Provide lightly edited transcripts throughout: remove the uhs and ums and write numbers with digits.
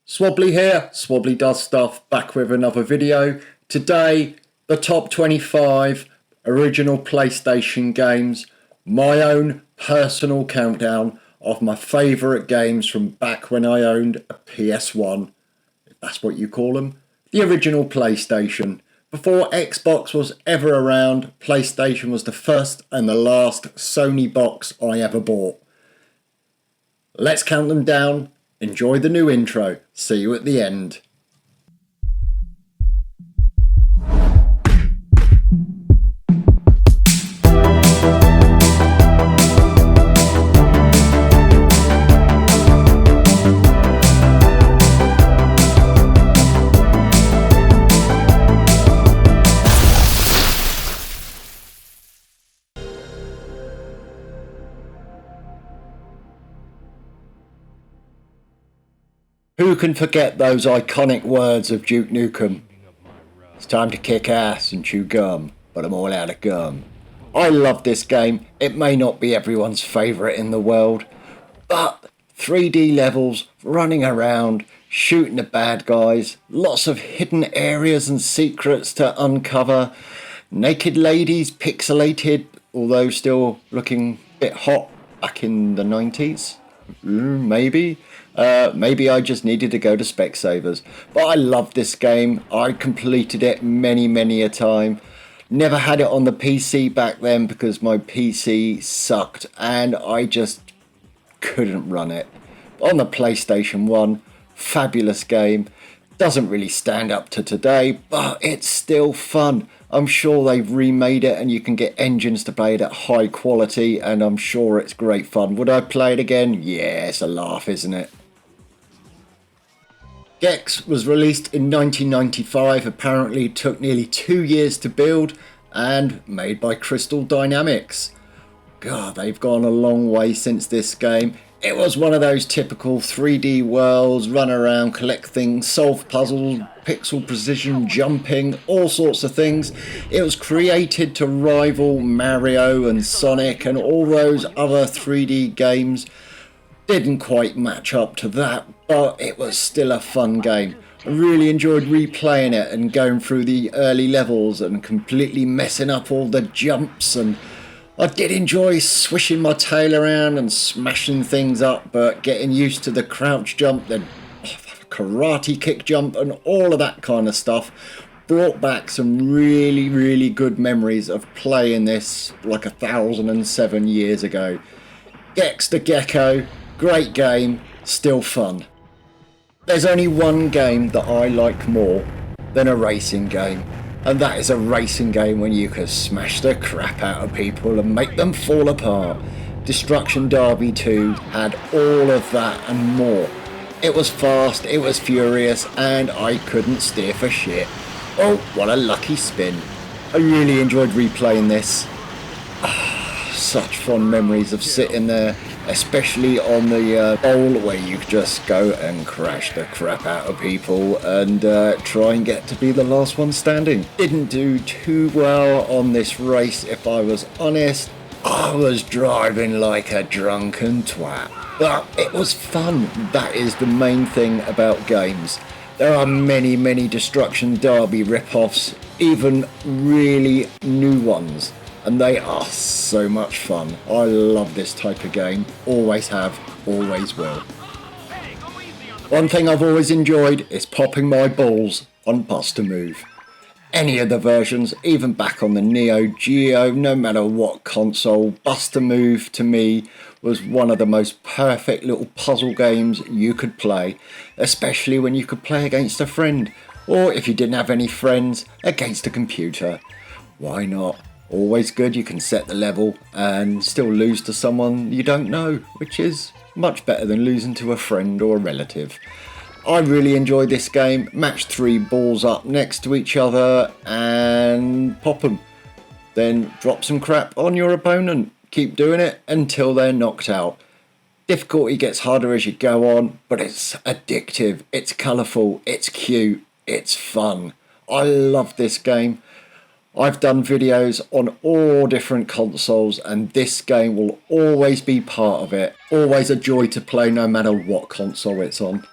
Swobbly here, Swobbly Does Stuff, back with another video. Today, the top 25 original PlayStation games, my own personal countdown of my favourite games from back when I owned a PS1, if that's what you call them, the original PlayStation. Before Xbox was ever around, PlayStation was the first and the last Sony box I ever bought. Let's count them down. Enjoy the new intro. See you at the end. Who can forget those iconic words of Duke Nukem? It's time to kick ass and chew gum, but I'm all out of gum. I love this game. It may not be everyone's favourite in the world, but 3D levels, running around, shooting the bad guys, lots of hidden areas and secrets to uncover, naked ladies, pixelated, although still looking a bit hot back in the 90s. Maybe I just needed to go to Specsavers. But I love this game. I completed it many a time. Never had it on the PC back then because my PC sucked and I just couldn't run it. On the PlayStation 1, fabulous game. Doesn't really stand up to today, but it's still fun. I'm sure they've remade it and you can get engines to play it at high quality, and I'm sure it's great fun. Would I play it again? Yeah, it's a laugh, isn't it? Gex was released in 1995, apparently took nearly 2 years to build, and made by Crystal Dynamics. God, they've gone a long way since this game. It was one of those typical 3D worlds, run around, collect things, solve puzzles, pixel precision, jumping, all sorts of things. It was created to rival Mario and Sonic and all those other 3D games. Didn't quite match up to that, but it was still a fun game. I really enjoyed replaying it and going through the early levels and completely messing up all the jumps, and I did enjoy swishing my tail around and smashing things up, but getting used to the crouch jump, the karate kick jump and all of that kind of stuff brought back some really good memories of playing this like 1007 years ago. Gex the Gecko, great game, still fun. There's only one game that I like more than a racing game, and that is a racing game when you can smash the crap out of people and make them fall apart. Destruction Derby 2 had all of that and more. It was fast, it was furious, and I couldn't steer for shit. Oh, what a lucky spin. I really enjoyed replaying this. Such fond memories of sitting there, especially on the bowl where you could just go and crash the crap out of people and try and get to be the last one standing. Didn't do too well on this race, if I was honest. I was driving like a drunken twat, but it was fun. That is the main thing about games. There are many Destruction Derby rip-offs, even really new ones, and they are so much fun. I love this type of game. Always have, always will. One thing I've always enjoyed is popping my balls on Buster Move. Any of the versions, even back on the Neo Geo, no matter what console, Buster Move to me was one of the most perfect little puzzle games you could play, especially when you could play against a friend, or if you didn't have any friends, against a computer. Why not? Always good. You can set the level and still lose to someone you don't know, which is much better than losing to a friend or a relative. I really enjoy this game. Match 3 balls up next to each other and pop them. Then drop some crap on your opponent. Keep doing it until they're knocked out. Difficulty gets harder as you go on, but it's addictive, it's colourful, it's cute, it's fun. I love this game. I've done videos on all different consoles, and this game will always be part of it. Always a joy to play no matter what console it's on.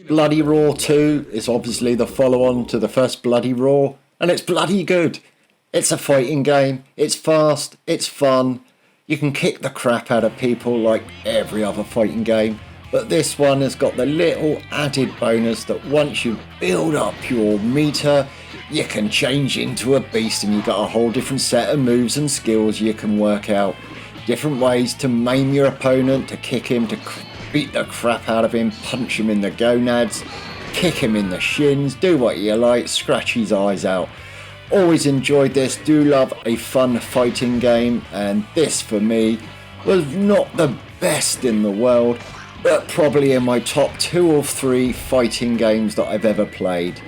Bloody Roar 2 is obviously the follow-on to the first Bloody Roar, and it's bloody good. It's a fighting game, it's fast, it's fun, you can kick the crap out of people like every other fighting game, but this one has got the little added bonus that once you build up your meter, you can change into a beast and you've got a whole different set of moves and skills you can work out. Different ways to maim your opponent, to kick him, to beat the crap out of him, punch him in the gonads, kick him in the shins, do what you like, scratch his eyes out. Always enjoyed this, do love a fun fighting game, and this for me was not the best in the world, but probably in my top 2 or 3 fighting games that I've ever played.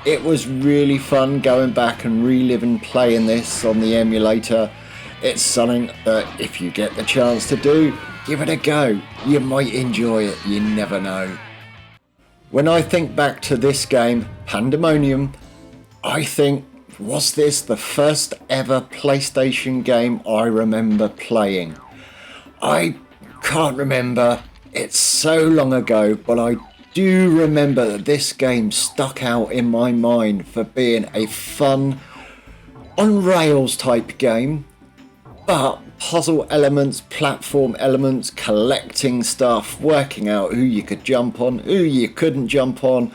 It was really fun going back and reliving playing this on the emulator. It's something that if you get the chance to do, give it a go. You might enjoy it, you never know. When I think back to this game, Pandemonium, I think, was this the first ever PlayStation game I remember playing? I can't remember, it's so long ago, but I do remember that this game stuck out in my mind for being a fun, on rails type game, but puzzle elements, platform elements, collecting stuff, working out who you could jump on, who you couldn't jump on,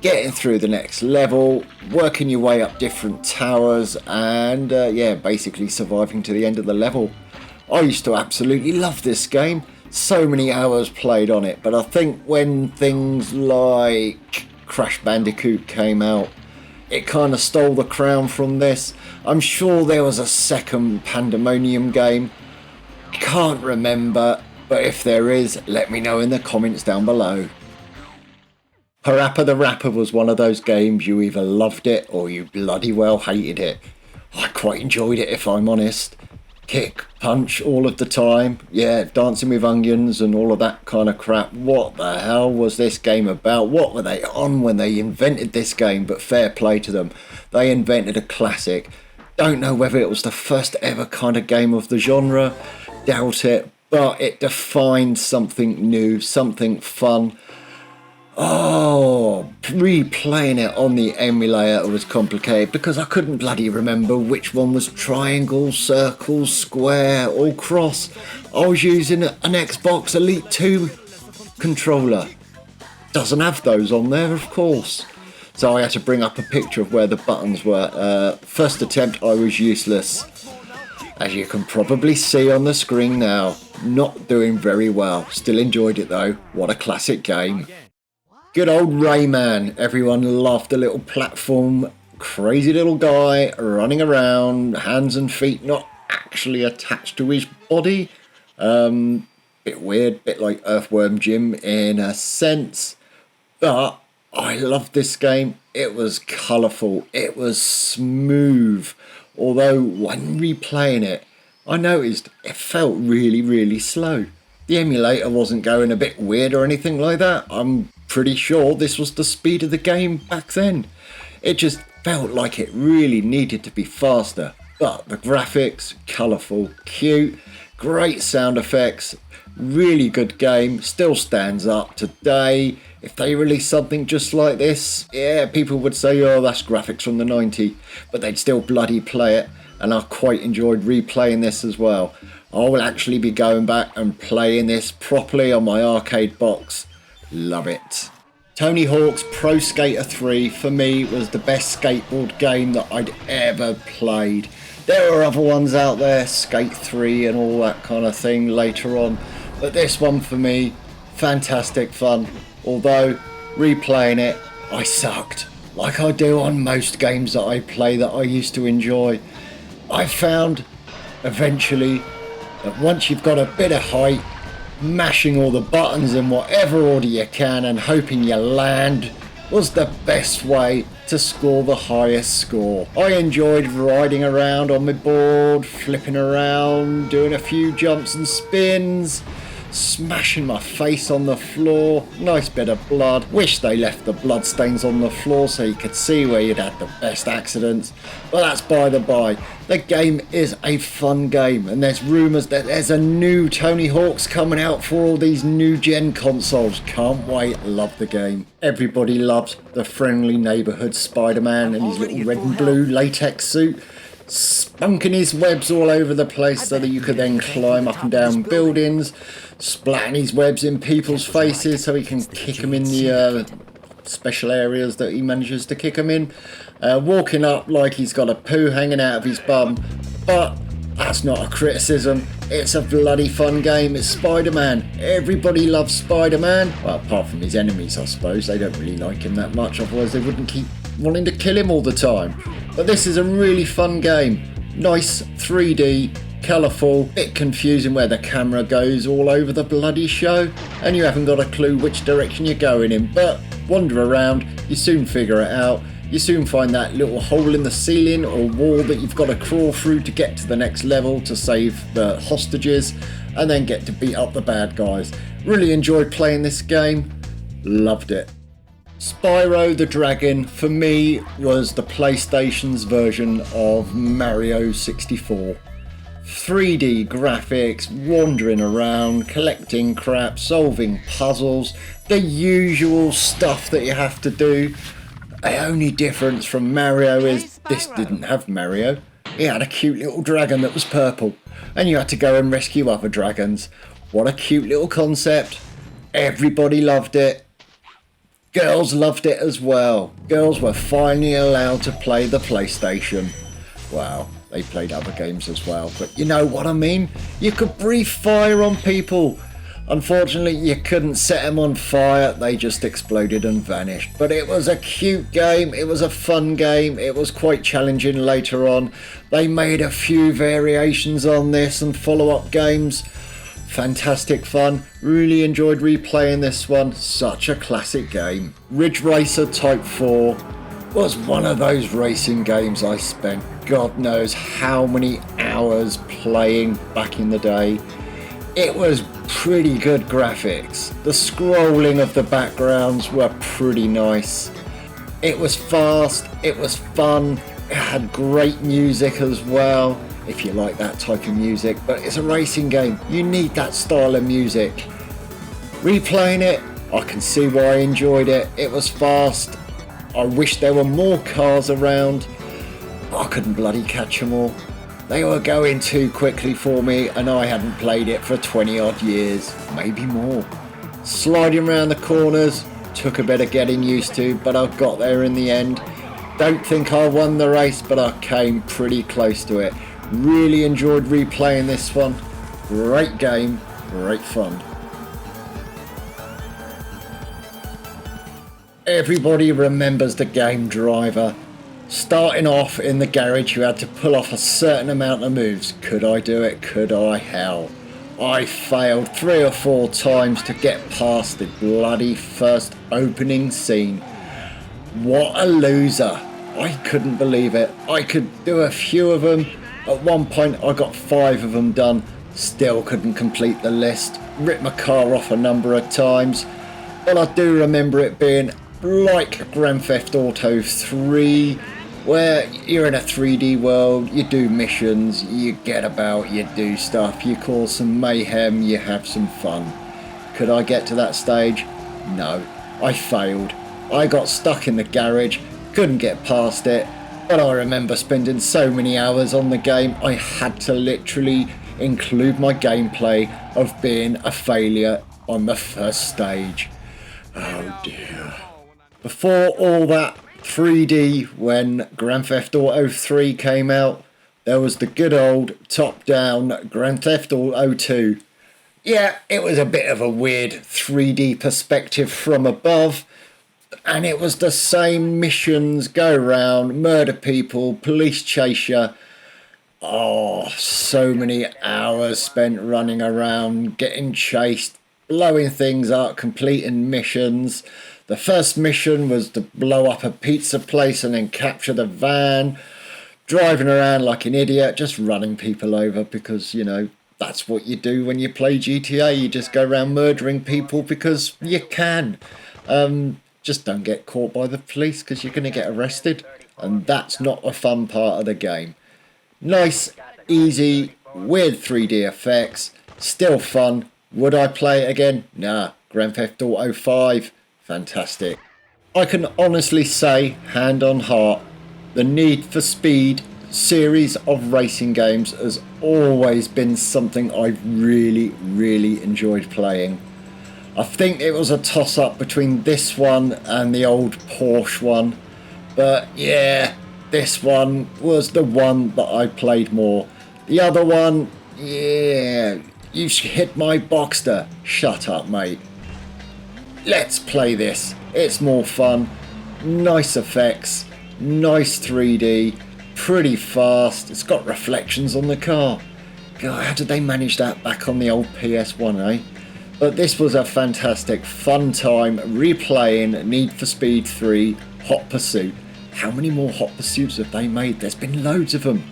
getting through the next level, working your way up different towers, and yeah, basically surviving to the end of the level. I used to absolutely love this game. So many hours played on it, but I think when things like Crash Bandicoot came out, it kind of stole the crown from this. I'm sure there was a second Pandemonium game. Can't remember, but if there is, let me know in the comments down below. Parappa the Rapper was one of those games you either loved it or you bloody well hated it. I quite enjoyed it if I'm honest. Kick, punch all of the time, yeah, dancing with onions and all of that kind of crap. What the hell was this game about? What were they on when they invented this game? But fair play to them, they invented a classic. Don't know whether it was the first ever kind of game of the genre, doubt it, but it defined something new, something fun. Oh, replaying it on the emulator was complicated because I couldn't bloody remember which one was triangle, circle, square or cross. I was using an Xbox Elite 2 controller. Doesn't have those on there, of course. So I had to bring up a picture of where the buttons were. First attempt I was useless. As you can probably see on the screen now, not doing very well. Still enjoyed it though. What a classic game. Good old Rayman. Everyone loved the little platform, crazy little guy running around, hands and feet not actually attached to his body. Bit weird, bit like Earthworm Jim in a sense. But I loved this game. It was colourful, it was smooth. Although when replaying it, I noticed it felt really slow. The emulator wasn't going a bit weird or anything like that. I'm pretty sure this was the speed of the game back then. It just felt like it really needed to be faster. But the graphics, colourful, cute, great sound effects, really good game, still stands up today. If they release something just like this, yeah, people would say, oh, that's graphics from the 90s, but they'd still bloody play it, and I quite enjoyed replaying this as well. I will actually be going back and playing this properly on my arcade box. Love it. Tony Hawk's Pro Skater 3 for me was the best skateboard game that I'd ever played. There were other ones out there, Skate 3 and all that kind of thing later on, but this one for me, fantastic fun. Although replaying it, I sucked, like I do on most games that I play that I used to enjoy. I found eventually that once you've got a bit of height, mashing all the buttons in whatever order you can and hoping you land was the best way to score the highest score. I enjoyed riding around on my board, flipping around, doing a few jumps and spins, smashing my face on the floor, nice bit of blood. Wish they left the blood stains on the floor so you could see where you'd had the best accidents, but that's by the by. The game is a fun game, and there's rumours that there's a new Tony Hawk's coming out for all these new gen consoles. Can't wait, love the game. Everybody loves the friendly neighbourhood Spider-Man and his little red and blue latex suit, spunking his webs all over the place so that you could then climb up and down buildings, splatting his webs in people's faces so he can kick them in the special areas that he manages to kick them in, walking up like he's got a poo hanging out of his bum. But that's not a criticism, it's a bloody fun game. It's Spider-Man, everybody loves Spider-Man, well, apart from his enemies I suppose. They don't really like him that much, otherwise they wouldn't keep wanting to kill him all the time. But this is a really fun game, nice 3D, colourful, bit confusing where the camera goes all over the bloody show and you haven't got a clue which direction you're going in, but wander around, you soon figure it out. You soon find that little hole in the ceiling or wall that you've got to crawl through to get to the next level to save the hostages and then get to beat up the bad guys. Really enjoyed playing this game, loved it. Spyro the Dragon for me was the PlayStation's version of Mario 64. 3D graphics, wandering around, collecting crap, solving puzzles, the usual stuff that you have to do. The only difference from Mario is this didn't have Mario. He had a cute little dragon that was purple and you had to go and rescue other dragons. What a cute little concept. Everybody loved it. Girls loved it as well. Girls were finally allowed to play the PlayStation. Wow, they played other games as well, but you know what I mean? You could breathe fire on people. Unfortunately, you couldn't set them on fire, they just exploded and vanished. But it was a cute game, it was a fun game, it was quite challenging later on. They made a few variations on this and follow-up games. Fantastic fun, really enjoyed replaying this one, such a classic game. Ridge Racer Type 4 was one of those racing games I spent God knows how many hours playing back in the day. It was pretty good graphics, the scrolling of the backgrounds were pretty nice. It was fast, it was fun, it had great music as well. If you like that type of music, but it's a racing game, you need that style of music. Replaying it, I can see why I enjoyed it. It was fast, I wish there were more cars around, I couldn't bloody catch them all. They were going too quickly for me and I hadn't played it for 20 odd years, maybe more. Sliding around the corners, took a bit of getting used to, but I got there in the end. Don't think I won the race, but I came pretty close to it. Really enjoyed replaying this one. Great game, great fun. Everybody remembers the game Driver. Starting off in the garage, you had to pull off a certain amount of moves. Could I do it? Could I? Hell, I failed 3 or 4 times to get past the bloody first opening scene. What a loser. I couldn't believe it. I could do a few of them. At one point I got 5 of them done, still couldn't complete the list, ripped my car off a number of times, but I do remember it being like Grand Theft Auto 3, where you're in a 3D world, you do missions, you get about, you do stuff, you cause some mayhem, you have some fun. Could I get to that stage? No, I failed. I got stuck in the garage, couldn't get past it. But I remember spending so many hours on the game, I had to literally include my gameplay of being a failure on the first stage. Oh dear. Before all that 3D, when Grand Theft Auto 3 came out, there was the good old top-down Grand Theft Auto 2. Yeah, it was a bit of a weird 3D perspective from above, and it was the same missions, go around, murder people, police chase you. Oh, so many hours spent running around, getting chased, blowing things up, completing missions. The first mission was to blow up a pizza place and then capture the van, driving around like an idiot, just running people over because, you know, That's what you do when you play GTA. You just go around murdering people because you can. Just don't get caught by the police because you're going to get arrested. And that's not a fun part of the game. Nice, easy, weird 3D effects. Still fun. Would I play it again? Nah. Grand Theft Auto 5. Fantastic. I can honestly say, hand on heart, the Need for Speed series of racing games has always been something I've really enjoyed playing. I think it was a toss-up between this one and the old Porsche one, but yeah, this one was the one that I played more. The other one, yeah, you hit my Boxster. Shut up, mate. Let's play this. It's more fun, nice effects, nice 3D, pretty fast. It's got reflections on the car. God, how did they manage that back on the old PS1, eh? But this was a fantastic fun time replaying Need for Speed 3 Hot Pursuit. How many more Hot Pursuits have they made? There's been loads of them.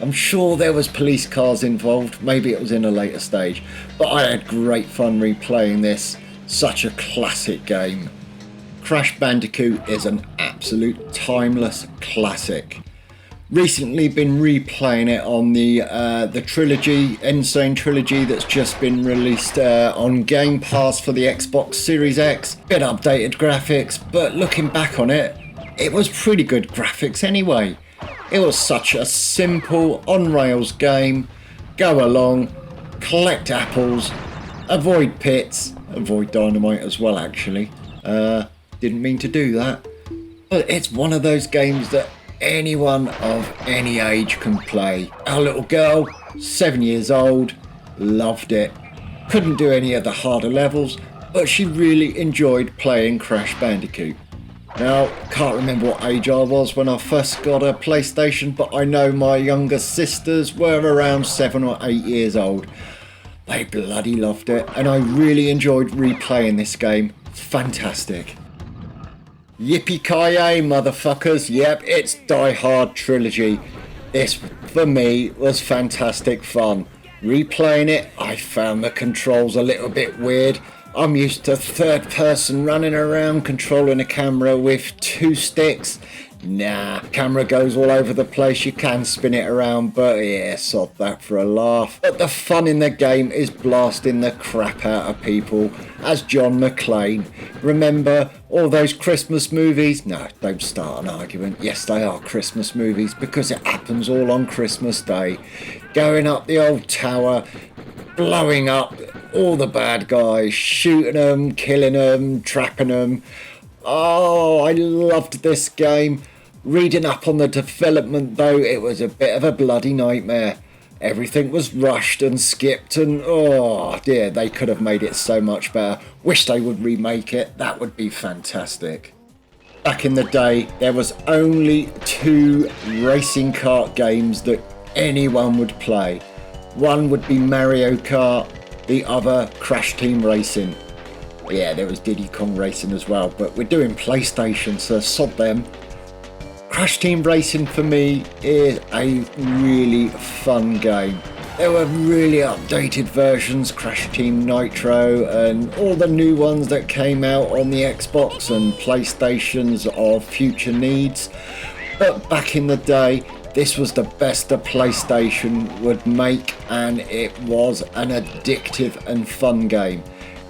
I'm sure there was police cars involved. Maybe it was in a later stage. But I had great fun replaying this. Such a classic game. Crash Bandicoot is an absolute timeless classic. Recently been replaying it on the trilogy, Insane Trilogy, that's just been released on Game Pass for the Xbox Series X. Bit updated graphics, but looking back on it, it was pretty good graphics anyway. It was such a simple on-rails game. Go along, collect apples, avoid pits, avoid dynamite as well actually. Didn't mean to do that. But it's one of those games that anyone of any age can play. Our little girl, 7 years old, loved it. Couldn't do any of the harder levels, but she really enjoyed playing Crash Bandicoot. Now, can't remember what age I was when I first got a PlayStation, but I know my younger sisters were around 7 or 8 years old. They bloody loved it, and I really enjoyed replaying this game. Fantastic. Yippee-ki-yay, motherfuckers. Yep, it's Die Hard Trilogy. This, for me, was fantastic fun. Replaying it, I found the controls a little bit weird. I'm used to third person running around controlling a camera with 2 sticks. Nah, camera goes all over the place. You can spin it around, but yeah, sod that for a laugh. But the fun in the game is blasting the crap out of people as John McClane. Remember all those Christmas movies? No, don't start an argument. Yes, they are Christmas movies because it happens all on Christmas Day. Going up the old tower, blowing up all the bad guys, shooting them, killing them, trapping them. Oh, I loved this game. Reading up on the development though, it was a bit of a bloody nightmare. Everything was rushed and skipped and oh dear, they could have made it so much better. Wish they would remake it, that would be fantastic. Back in the day, there was only 2 racing kart games that anyone would play. One would be Mario Kart, the other Crash Team Racing. Yeah, there was Diddy Kong Racing as well, but we're doing PlayStation, so sod them. Crash Team Racing for me is a really fun game. There were really updated versions, Crash Team Nitro and all the new ones that came out on the Xbox and PlayStations of future needs. But back in the day, this was the best a PlayStation would make, and it was an addictive and fun game.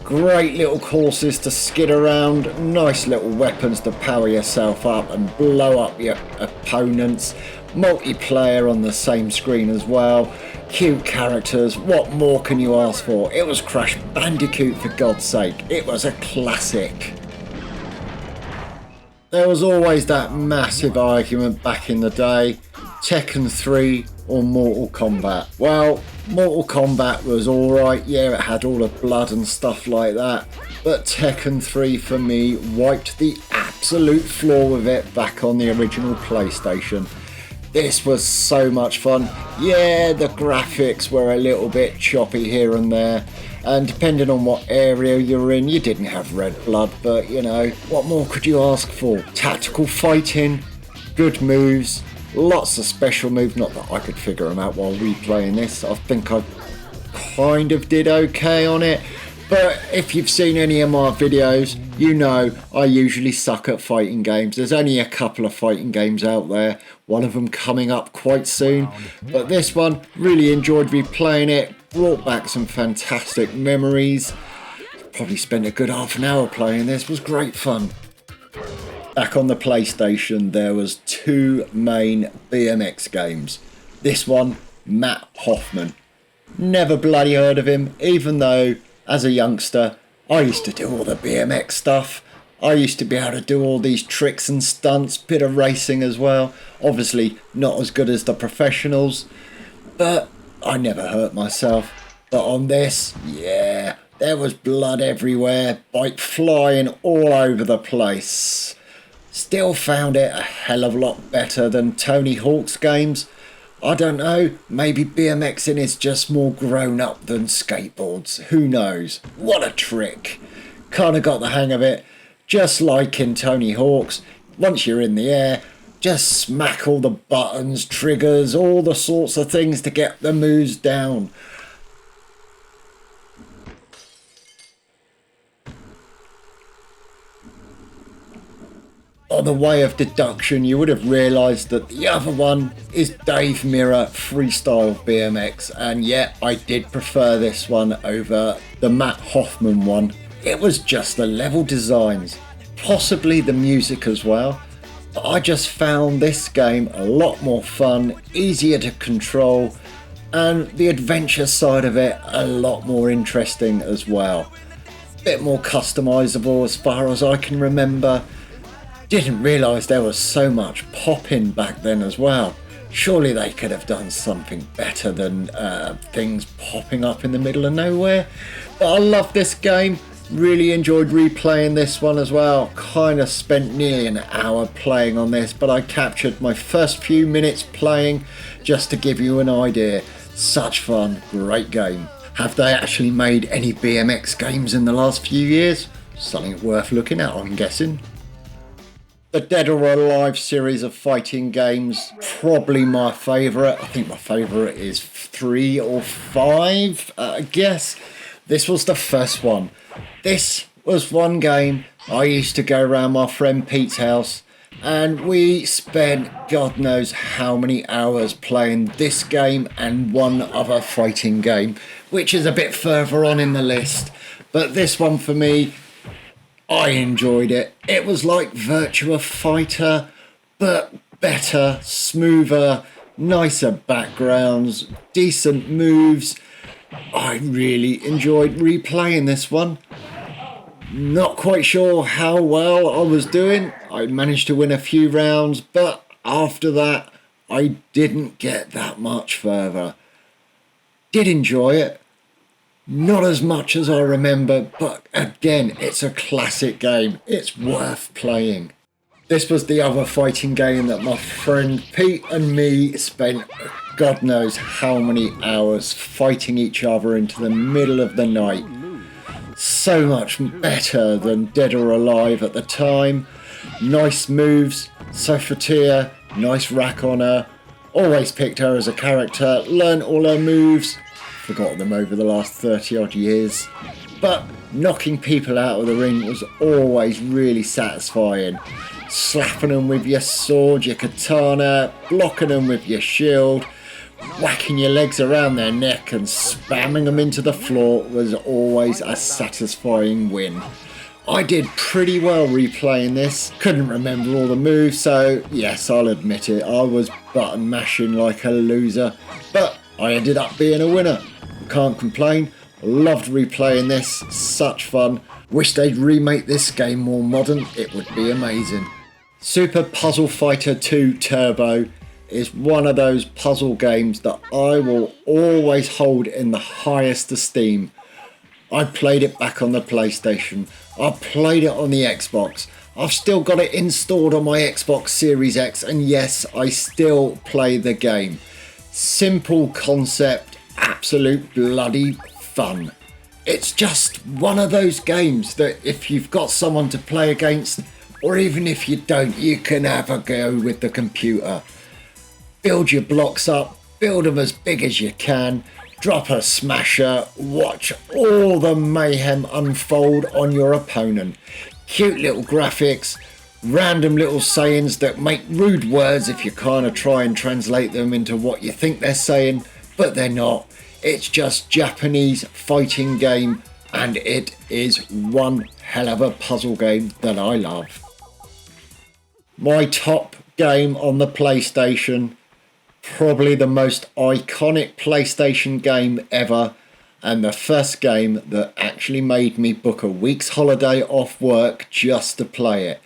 Great little courses to skid around, nice little weapons to power yourself up and blow up your opponents, multiplayer on the same screen as well, cute characters, what more can you ask for? It was Crash Bandicoot for God's sake, it was a classic. There was always that massive argument back in the day, Tekken 3 or Mortal Kombat. Well, Mortal Kombat was alright, yeah, it had all the blood and stuff like that, but Tekken 3 for me wiped the absolute floor with it back on the original PlayStation. This was so much fun. Yeah, the graphics were a little bit choppy here and there, and depending on what area you're in, you didn't have red blood, but you know, what more could you ask for? Tactical fighting, good moves, lots of special moves, not that I could figure them out while replaying this. I think I kind of did okay on it. But if you've seen any of my videos, you know I usually suck at fighting games. There's only a couple of fighting games out there, one of them coming up quite soon. But this one, really enjoyed replaying it, brought back some fantastic memories. Probably spent a good half an hour playing this, was great fun. Back on the PlayStation, there was two main BMX games. This one, Matt Hoffman. Never bloody heard of him, even though as a youngster, I used to do all the BMX stuff. I used to be able to do all these tricks and stunts, bit of racing as well. Obviously not as good as the professionals, but I never hurt myself. But on this, yeah, there was blood everywhere, bike flying all over the place. Still found it a hell of a lot better than Tony Hawk's games. I don't know, maybe BMXing is just more grown up than skateboards, who knows. What a trick. Kinda got the hang of it, just like in Tony Hawk's. Once you're in the air, just smack all the buttons, triggers, all the sorts of things to get the moves down. On the way of deduction, you would have realised that the other one is Dave Mirra Freestyle BMX, and yeah, I did prefer this one over the Matt Hoffman one. It was just the level designs, possibly the music as well, but I just found this game a lot more fun, easier to control, and the adventure side of it a lot more interesting as well. Bit more customisable as far as I can remember. Didn't realise there was so much popping back then as well. Surely they could have done something better than things popping up in the middle of nowhere. But I love this game. Really enjoyed replaying this one as well. Kind of spent nearly an hour playing on this, but I captured my first few minutes playing just to give you an idea. Such fun, great game. Have they actually made any BMX games in the last few years? Something worth looking at, I'm guessing. The Dead or Alive series of fighting games, probably my favourite. I think my favourite is 3 or 5, I guess. This was the first one. This was one game I used to go around my friend Pete's house and we spent God knows how many hours playing this game and one other fighting game, which is a bit further on in the list. But this one for me, I enjoyed it. It was like Virtua Fighter, but better, smoother, nicer backgrounds, decent moves. I really enjoyed replaying this one. Not quite sure how well I was doing. I managed to win a few rounds, but after that, I didn't get that much further. Did enjoy it. Not as much as I remember, but again, it's a classic game. It's worth playing. This was the other fighting game that my friend Pete and me spent God knows how many hours fighting each other into the middle of the night. So much better than Dead or Alive at the time. Nice moves, Sophia, nice rack on her. Always picked her as a character, learned all her moves. Forgotten them over the last 30 odd years, but knocking people out of the ring was always really satisfying. Slapping them with your sword, your katana, blocking them with your shield, whacking your legs around their neck and spamming them into the floor was always a satisfying win. I did pretty well replaying this, couldn't remember all the moves, so yes, I'll admit it, I was button mashing like a loser, but I ended up being a winner. Can't complain. Loved replaying this. Such fun. Wish they'd remake this game more modern. It would be amazing. Super Puzzle Fighter 2 Turbo is one of those puzzle games that I will always hold in the highest esteem. I played it back on the PlayStation. I played it on the Xbox. I've still got it installed on my Xbox Series X, and yes, I still play the game. Simple concept, absolute bloody fun. It's just one of those games that if you've got someone to play against, or even if you don't, you can have a go with the computer. Build your blocks up, build them as big as you can, drop a smasher, watch all the mayhem unfold on your opponent. Cute little graphics, random little sayings that make rude words if you kind of try and translate them into what you think they're saying, but they're not. It's just Japanese fighting game, and it is one hell of a puzzle game that I love. My top game on the PlayStation, probably the most iconic PlayStation game ever, and the first game that actually made me book a week's holiday off work just to play it.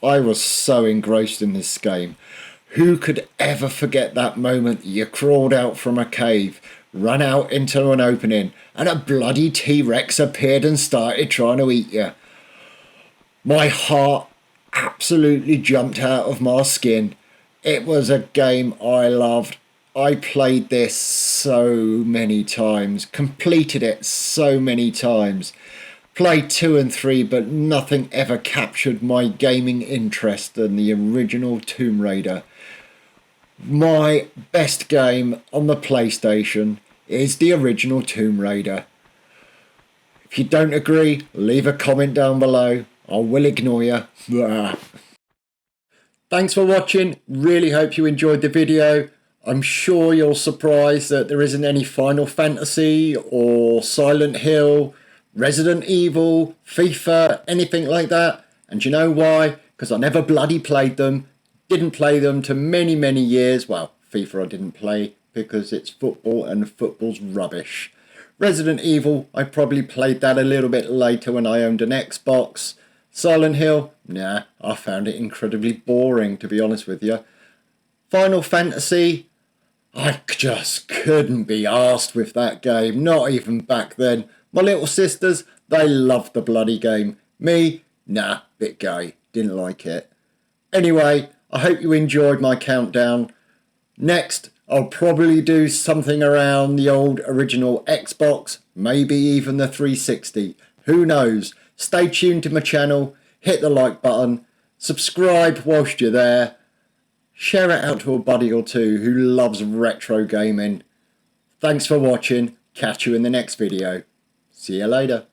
I was so engrossed in this game. Who could ever forget that moment you crawled out from a cave, ran out into an opening, and a bloody T-Rex appeared and started trying to eat you? My heart absolutely jumped out of my skin. It was a game I loved. I played this so many times, completed it so many times, played 2 and 3, but nothing ever captured my gaming interest than the original Tomb Raider. My best game on the PlayStation is the original Tomb Raider. If you don't agree, leave a comment down below. I will ignore you. Thanks for watching. Really hope you enjoyed the video. I'm sure you're surprised that there isn't any Final Fantasy or Silent Hill, Resident Evil, FIFA, anything like that. And you know why? Because I never bloody played them. Didn't play them to many, many years. Well, FIFA I didn't play because it's football and football's rubbish. Resident Evil, I probably played that a little bit later when I owned an Xbox. Silent Hill, nah, I found it incredibly boring, to be honest with you. Final Fantasy, I just couldn't be arsed with that game, not even back then. My little sisters, they loved the bloody game. Me, nah, bit gay, didn't like it. Anyway, I hope you enjoyed my countdown. Next, I'll probably do something around the old original Xbox, maybe even the 360. Who knows? Stay tuned to my channel, hit the like button, subscribe whilst you're there, share it out to a buddy or two who loves retro gaming. Thanks for watching, catch you in the next video. See you later.